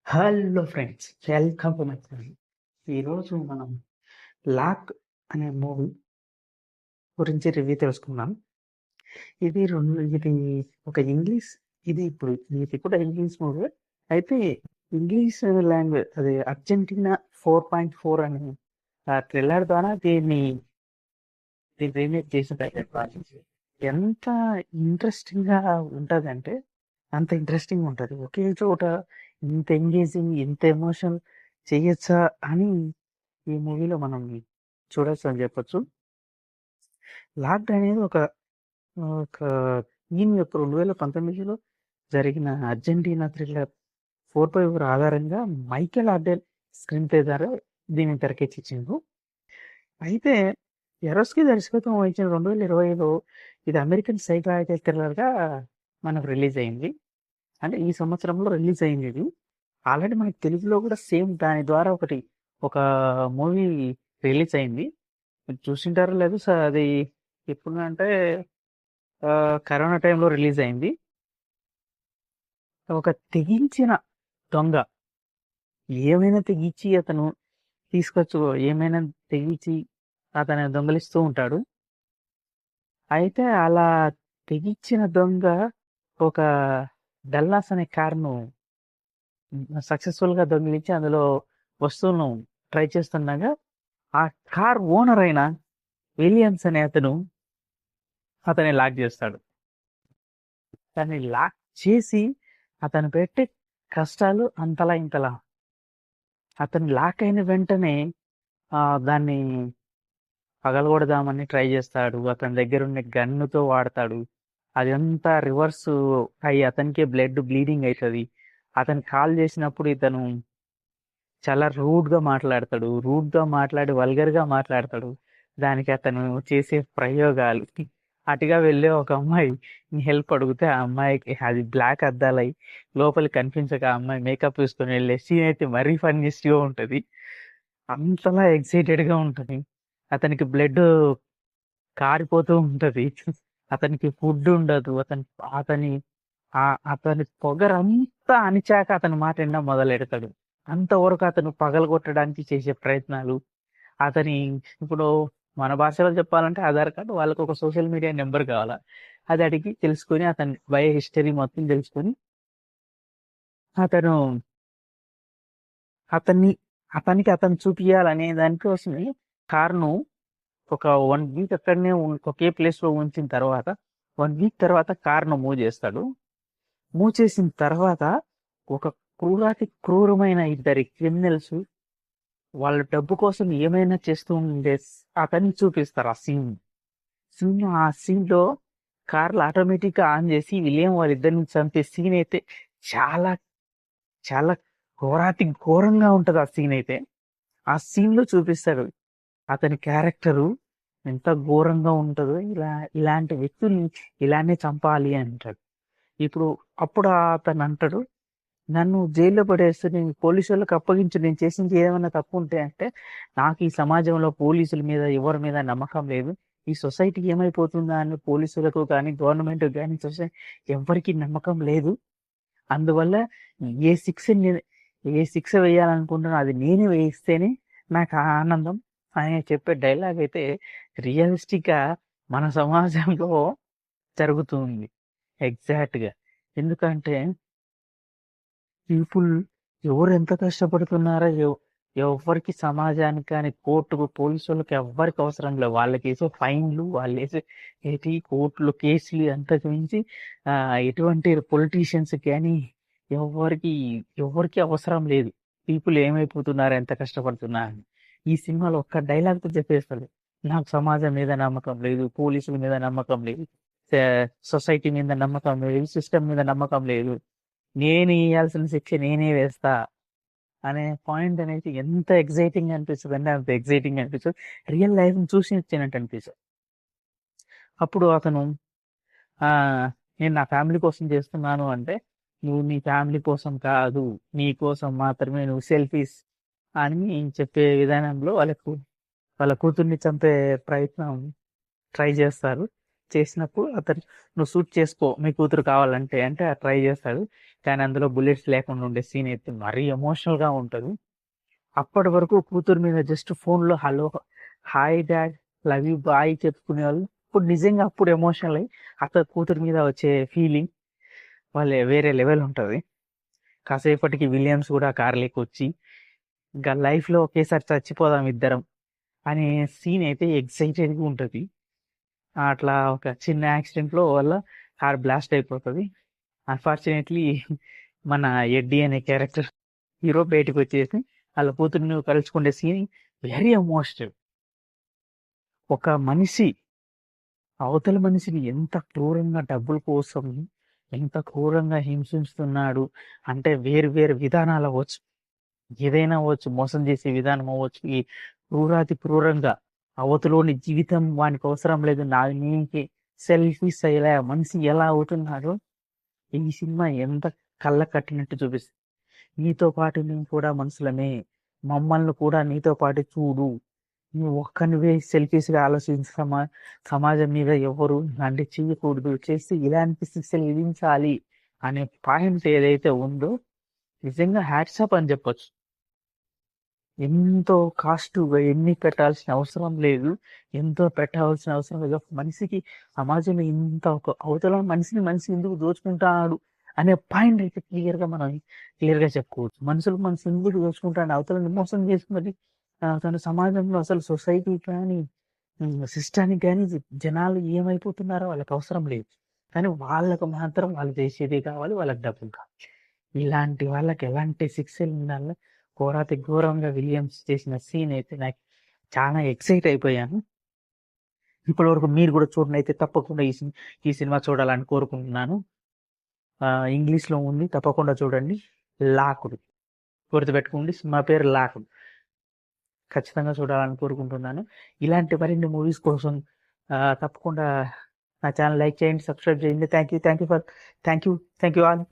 Hello friends, welcome to my channel. ఈరోజు మనం 'lock' అనే మూవీ గురించి రివ్యూ తెలుసుకుందాం. ఇది ఒక ఇంగ్లీష్ ఇది కూడా ఇంగ్లీష్ మూవీ. అయితే ఇంగ్లీష్ లాంగ్వేజ్ అది అర్జెంటీనా 4.4 అనే థ్రిల్లర్ ద్వారా దీన్ని రీమేక్ చేసిన ఎంత ఇంట్రెస్టింగ్‌గా ఉంటదంటే అంత ఇంట్రెస్టింగ్ ఉంటది. ఒకే చోట ఇంత ఎంగేజింగ్, ఇంత ఎమోషన్ చేయొచ్చా అని ఈ మూవీలో మనం చూడొచ్చు అని చెప్పొచ్చు. 'లాక్డ్' అనేది ఒక ఒక టీమ్ యొక్క 2019లో జరిగిన అర్జెంటీనా థ్రిల్లర్ 4/4 ఆధారంగా మైకెల్ ఆర్డెల్ స్క్రీన్ ప్లే ద్వారా దీన్ని తెరకెక్కించిండ్రు. అయితే 'ఎరోస్‌కి' దర్శకత్వం వహించిన 2020లో ఇది అమెరికన్ సైకలాజికల్ థ్రిల్లర్‌గా మనకు రిలీజ్ అయింది. అంటే ఈ సంవత్సరంలో రిలీజ్ అయింది ఇది. ఆల్రెడీ మనకి తెలుగులో కూడా సేమ్ దాని ద్వారా ఒక మూవీ రిలీజ్ అయింది. మీరు చూసింటారో లేదో అది ఎప్పుడు అంటే కరోనా టైంలో రిలీజ్ అయింది. ఒక తెగించిన దొంగ ఏమైనా తెగించి అతను తీసుకొచ్చు ఏమైనా తెగించి అతను దొంగలిస్తూ ఉంటాడు. అయితే అలా తెగించిన దొంగ ఒక డల్లాస్ అనే కార్‌ను సక్సెస్‌ఫుల్‌గా దొంగిలించి అందులో వస్తువులను ట్రై చేస్తుండగా, ఆ కార్ ఓనర్ అయిన విలియమ్స్ అనే అతన్ని లాక్ చేస్తాడు. దాన్ని లాక్ చేసి అతను పెట్టే కష్టాలు అంతలా ఇంతలా. అతను లాక్ అయిన వెంటనే దాన్ని పగలగొడదామని ట్రై చేస్తాడు. అతని దగ్గరున్న గన్నుతో వాడతాడు. అదంతా రివర్స్ అయ్యి అతనికే బ్లీడింగ్ అయితది. అతను కాల్ చేసినప్పుడు ఇతను చాలా రూడ్‌గా మాట్లాడతాడు. రూడ్‌గా మాట్లాడి వల్గర్‌గా మాట్లాడతాడు. దానికి అతను చేసే ప్రయోగాలు. అటుగా వెళ్ళే ఒక అమ్మాయి హెల్ప్ అడిగితే ఆ అమ్మాయికి అది బ్లాక్ అద్దాలయి లోపలికి కనిపించక ఆ అమ్మాయి మేకప్ వేసుకొని వెళ్ళే సీన్ అయితే మరీ ఫన్నీస్ట్‌గా ఉంటది. అంతలా ఎక్సైటెడ్‌గా ఉంటది. అతనికి బ్లడ్ కారిపోతూ ఉంటది. అతనికి ఫుడ్ ఉండదు. అతని అతని పొగరంతా అణిచాక అతని మాట వినడం మొదలెడతాడు. అంతవరకు అతను పగలగొట్టడానికి చేసే ప్రయత్నాలు, అతని ఇప్పుడు మన భాషలో చెప్పాలంటే ఆధార్ కార్డ్, వాళ్ళకొక సోషల్ మీడియా నంబర్ కావాలా. అది అడిగి తెలుసుకొని అతని హిస్టరీ మొత్తం తెలుసుకొని అతను అతన్ని అతను చూపియాలనే దానికోసమే కార్‌ను ఒక 1 వీక్ అక్కడనే ఒకే ప్లేస్‌లో ఉంచిన తర్వాత 1 వీక్ తర్వాత కార్‌ను మూవ్ చేస్తాడు. మూవ్ చేసిన తర్వాత ఒక క్రూరమైన ఇద్దరి క్రిమినల్స్ వాళ్ళ డబ్బు కోసం ఏమైనా చేస్తూ ఉండే అతన్ని చూపిస్తారు ఆ సీన్‌లో కార్లు ఆటోమేటిక్‌గా ఆన్ చేసి విలియం వాళ్ళిద్దరిని చంపే సీన్ అయితే చాలా, చాలా ఘోరంగా ఉంటది ఆ సీన్ అయితే. ఆ సీన్‌లో చూపిస్తాడు. అతని క్యారెక్టరు ఎంత ఘోరంగా ఉంటదో ఇలాంటి వ్యక్తుల్ని ఇలానే చంపాలి అంటాడు. అప్పుడు అతను అంటాడు, నన్ను జైల్లో పడేస్తే నేను పోలీసోళ్ళకి అప్పగించు. నేను చేసింది ఏమైనా తప్పు ఉంటే అంటే, నాకు ఈ సమాజంలో పోలీసుల మీద ఎవరి మీద నమ్మకం లేదు. ఈ సొసైటీ ఏమైపోతుందా అని పోలీసులకు కానీ, గవర్నమెంట్‌కి గానీ ఎవ్వరికీ నమ్మకం లేదు. అందువల్ల ఏ శిక్ష నే ఏ శిక్ష వేయాలనుకుంటున్నానో అది నేనే వేయిస్తేనే నాకు ఆనందం అని చెప్పే డైలాగ్ అయితే రియలిస్టిక్‌గా మన సమాజంలో జరుగుతుంది. ఎగ్జాక్ట్‌గా. ఎందుకంటే పీపుల్ ఎవరెంత కష్టపడుతున్నారో ఎవ్వరికి సమాజానికి కానీ, కోర్టుకు, పోలీసోళ్ళకి ఎవ్వరికి అవసరం లేదు. వాళ్ళకేసే ఫైన్‌లు, కోర్టులో కేసులు అంతకు మించి ఎటువంటి పొలిటీషియన్స్‌కి గాని ఎవ్వరికి, ఎవ్వరికి అవసరం లేదు. పీపుల్ ఏమైపోతున్నారు, ఎంత కష్టపడుతున్నారని. ఈ సినిమాలో ఒక్క డైలాగ్‌తో చెప్పేస్తాడు. నాకు సమాజం మీద నమ్మకం లేదు. పోలీసుల మీద నమ్మకం లేదు. స సొసైటీ మీద నమ్మకం లేదు. సిస్టమ్ మీద నమ్మకం లేదు. నేను ఎయ్యాల్సిన శిక్ష నేనే వేస్తా అనే పాయింట్ అనేది ఎంత ఎక్సైటింగ్ అనిపిస్తదంటే అంత ఎక్సైటింగ్ అనిపిస్తది. రియల్ లైఫ్‌ని చూసి వచ్చినట్టు అనిపిస్తది. అప్పుడు అతను నేను నా ఫ్యామిలీ కోసం చేస్తున్నాను అంటే, నువ్వు నీ ఫ్యామిలీ కోసం కాదు, నీ కోసం మాత్రమే నువ్వు సెల్ఫిష్ అని చెప్పే విధానంలో వాళ్ళ కూతుర్ని చంపే ప్రయత్నం ట్రై చేస్తారు. చేసినప్పుడు అతను నువ్వు షూట్ చేసుకో మీ కూతురు కావాలంటే అంటే ట్రై చేస్తాడు. కానీ అందులో బుల్లెట్స్ లేకుండా ఉండే సీన్ అయితే మరీ ఎమోషనల్గా ఉంటుంది. అప్పటి వరకు కూతురు మీద జస్ట్ ఫోన్లో hello hi dad love you bye చెప్పుకునే వాళ్ళు. ఇప్పుడు నిజంగా అప్పుడు ఎమోషనల్ అయ్యి అతని కూతురు మీద వచ్చే ఫీలింగ్ వాళ్ళ వేరే లెవెల్ ఉంటుంది. కాసేపటికి విలియమ్స్ కూడా కార్లోకి వచ్చి ఇంకా లైఫ్లో ఒకేసారి చచ్చిపోదాం ఇద్దరం అనే సీన్ అయితే ఎక్సైటెడ్గా ఉంటుంది. అట్లా ఒక చిన్న యాక్సిడెంట్లో వల్ల కార్ బ్లాస్ట్ అయిపోతుంది. అన్ఫార్చునేట్లీ మన ఎడ్డీ అనే క్యారెక్టర్ హీరో బయటకు వచ్చేసి వాళ్ళ కూతుర్ని కలుసుకునే సీన్ వెరీ ఎమోషనల్. ఒక మనిషి అవతల మనిషిని ఎంత క్రూరంగా డబ్బుల కోసం ఎంత క్రూరంగా హింసిస్తున్నాడు అంటే వేరు వేరు విధానాలు అవ్వచ్చు, ఏదైనా అవ్వచ్చు, మోసం చేసే విధానం అవ్వచ్చు. ఈ క్రూరాతి క్రూరంగా అవతలోని జీవితం వానికి అవసరం లేదు నీకే సెల్ఫీస్ అయ్యేలా మనిషి ఎలా అవుతున్నాడో ఈ సినిమా ఎంత కళ్ళ కట్టినట్టు చూపిస్తుంది. నీతో పాటు మేము కూడా మనుషులమే, మమ్మల్ని కూడా నీతో పాటు చూడు, నువ్వు ఒక్కనివే సెల్ఫీస్గా ఆలోచించి సమాజం మీద ఎవరు ఇలాంటి చేయకూడదు, చేస్తే ఇలాంటి శిక్షలు విధించాలి అనే పాయింట్ ఏదైతే ఉందో నిజంగా హ్యాట్సాప్ అని చెప్పొచ్చు. ఎంతో కాస్ట్గా ఎన్ని పెట్టాల్సిన అవసరం లేదు, ఎంతో పెట్టాల్సిన అవసరం లేదు. ఒక మనిషికి సమాజంలో ఇంత ఒక అవతల మనిషిని మనిషి ఎందుకు దోచుకుంటాడు అనే పాయింట్ అయితే మనం క్లియర్గా చెప్పుకోవచ్చు. మనుషులు ఎందుకు దోచుకుంటాడు, అవతలని మోసం చేసుకున్నది తన సమాజంలో అసలు సొసైటీ కానీ సిస్టానికి కానీ జనాలు ఏమైపోతున్నారో వాళ్ళకి అవసరం లేదు. కానీ వాళ్ళకు మాత్రం వాళ్ళు చేసేది కావాలి, వాళ్ళకి డబ్బులు కావాలి. ఇలాంటి వాళ్ళకి ఎలాంటి శిక్షలు ఉండాలో ఘోరాతి ఘోరంగా విలియమ్స్ చేసిన సీన్ అయితే నాకు చాలా ఎక్సైట్ అయిపోయాను. ఇప్పటి వరకు మీరు కూడా చూడండి అయితే తప్పకుండా ఈ సినిమా చూడాలని కోరుకుంటున్నాను. ఇంగ్లీష్లో ఉంది, తప్పకుండా చూడండి. లాకుడు గుర్తుపెట్టుకోండి, సినిమా పేరు లాకుడు. ఖచ్చితంగా చూడాలని కోరుకుంటున్నాను. ఇలాంటి మరిన్ని మూవీస్ కోసం తప్పకుండా నా ఛానల్ లైక్ చేయండి, సబ్స్క్రైబ్ చేయండి. Thank you all.